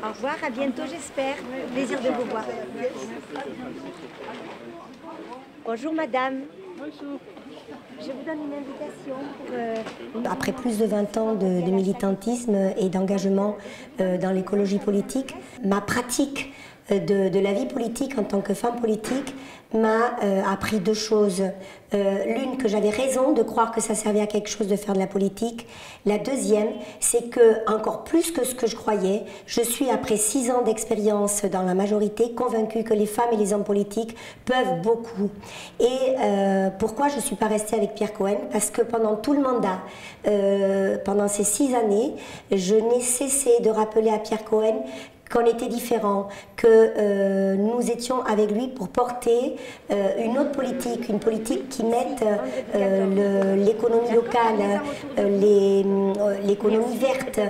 Au revoir, à bientôt j'espère. Plaisir de vous voir. Bonjour madame. Bonjour. Je vous donne une invitation pour... Après plus de 20 ans de militantisme et d'engagement dans l'écologie politique, ma pratique de la vie politique en tant que femme politique m'a appris deux choses. L'une, que j'avais raison de croire que ça servait à quelque chose de faire de la politique. La deuxième, c'est que, encore plus que ce que je croyais, je suis, après 6 ans d'expérience dans la majorité, convaincue que les femmes et les hommes politiques peuvent beaucoup. Et pourquoi je ne suis pas restée avec Pierre Cohen? Parce que pendant tout le mandat, pendant ces 6 années, je n'ai cessé de rappeler à Pierre Cohen qu'on était différents, que nous étions avec lui pour porter une autre politique, une politique qui mette l'économie locale, l'économie verte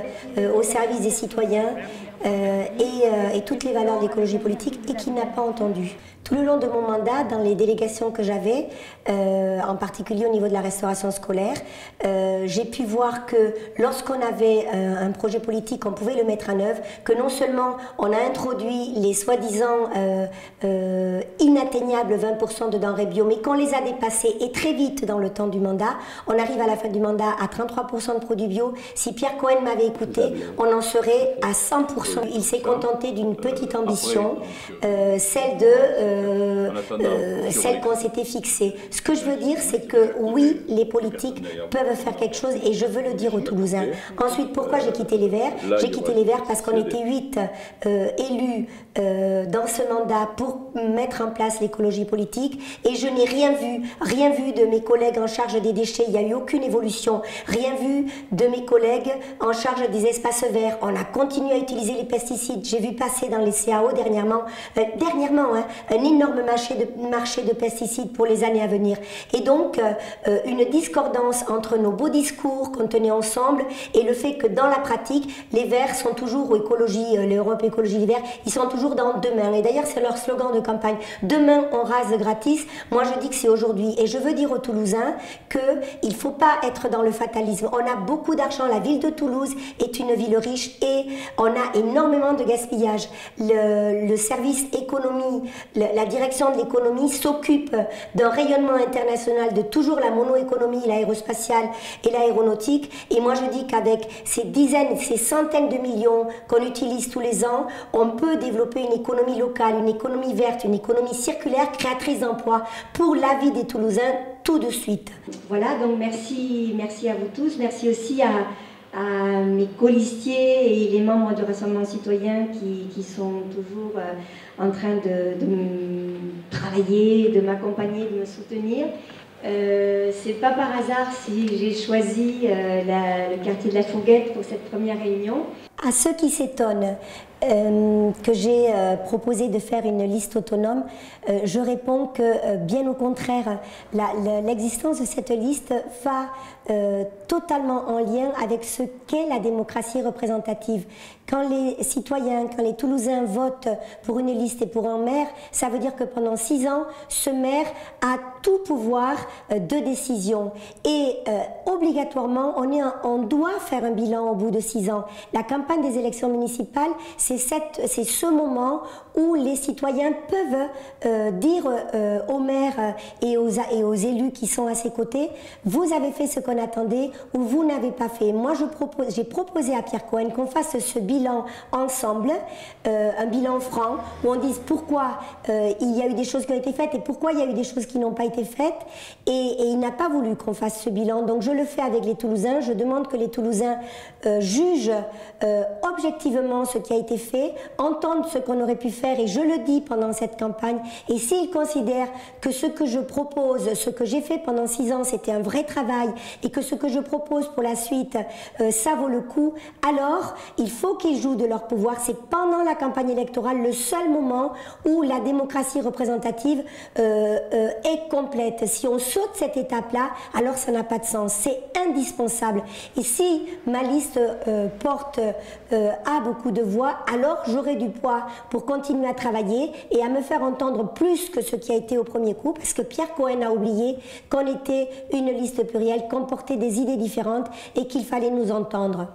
au service des citoyens et toutes les valeurs de l'écologie politique, et qui n'a pas entendu. Tout le long de mon mandat, dans les délégations que j'avais, en particulier au niveau de la restauration scolaire, j'ai pu voir que lorsqu'on avait un projet politique, on pouvait le mettre en œuvre, que non seulement on a introduit les soi-disant inatteignables 20% de denrées bio, mais qu'on les a dépassés, et très vite dans le temps du mandat. On arrive à la fin du mandat à 33% de produits bio. Si Pierre Cohen m'avait écouté, on en serait à 100%. Il s'est contenté d'une petite ambition, celle qu'on s'était fixée. Ce que je veux dire, c'est que oui, les politiques peuvent faire quelque chose, et je veux le dire aux Toulousains. Ensuite, pourquoi j'ai quitté les Verts? J'ai quitté les Verts parce qu'on était 8 élus dans ce mandat pour mettre en place l'écologie politique, et je n'ai rien vu de mes collègues en charge des déchets. Il n'y a eu aucune évolution, rien vu de mes collègues en charge des espaces verts. On a continué à utiliser les pesticides. J'ai vu passer dans les CAO dernièrement un énorme marché de pesticides pour les années à venir. Et donc, une discordance entre nos beaux discours qu'on tenait ensemble et le fait que dans la pratique, les Verts sont toujours, ou écologie, l'Europe Écologie des Verts, ils sont toujours dans demain. Et d'ailleurs, c'est leur slogan de campagne. Demain, on rase gratis. Moi, je dis que c'est aujourd'hui. Et je veux dire aux Toulousains qu'il ne faut pas être dans le fatalisme. On a beaucoup d'argent. La ville de Toulouse est une ville riche et on a énormément de gaspillage. Le service économie, la direction de l'économie s'occupe d'un rayonnement international de toujours la monoéconomie, l'aérospatiale et l'aéronautique. Et moi, je dis qu'avec ces dizaines, ces centaines de millions qu'on utilise tous les ans, on peut développer une économie locale, une économie verte, une économie circulaire, créatrice d'emplois pour la vie des Toulousains tout de suite. Voilà, donc merci à vous tous. Merci aussi à mes colistiers et les membres du Rassemblement citoyen qui sont toujours en train de travailler, de m'accompagner, de me soutenir. C'est pas par hasard si j'ai choisi le quartier de la Fourguette pour cette première réunion. À ceux qui s'étonnent que j'ai proposé de faire une liste autonome, je réponds que bien au contraire, l'existence de cette liste va totalement en lien avec ce qu'est la démocratie représentative. Quand les citoyens, quand les Toulousains votent pour une liste et pour un maire, ça veut dire que pendant 6 ans, ce maire a tout pouvoir de décision. Et obligatoirement, on doit faire un bilan au bout de 6 ans. La campagne des élections municipales, c'est ce moment où les citoyens peuvent dire aux maires et aux élus qui sont à ses côtés, vous avez fait ce qu'on attendait ou vous n'avez pas fait. Moi, j'ai proposé à Pierre Cohen qu'on fasse ce bilan ensemble, un bilan franc, où on dise pourquoi il y a eu des choses qui ont été faites et pourquoi il y a eu des choses qui n'ont pas été faites. Et il n'a pas voulu qu'on fasse ce bilan. Donc je le fais avec les Toulousains. Je demande que les Toulousains jugent objectivement ce qui a été fait, entendent ce qu'on aurait pu faire, et je le dis pendant cette campagne. Et s'ils considèrent que ce que je propose, ce que j'ai fait pendant 6 ans, c'était un vrai travail, et que ce que je propose pour la suite, ça vaut le coup, alors il faut qu'ils jouent de leur pouvoir. C'est pendant la campagne électorale le seul moment où la démocratie représentative est complète. Si on saute cette étape-là, alors ça n'a pas de sens. C'est indispensable. Et si ma liste a beaucoup de voix, alors j'aurai du poids pour continuer à travailler et à me faire entendre plus que ce qui a été au premier coup, parce que Pierre Cohen a oublié qu'on était une liste plurielle, qu'on portait des idées différentes et qu'il fallait nous entendre.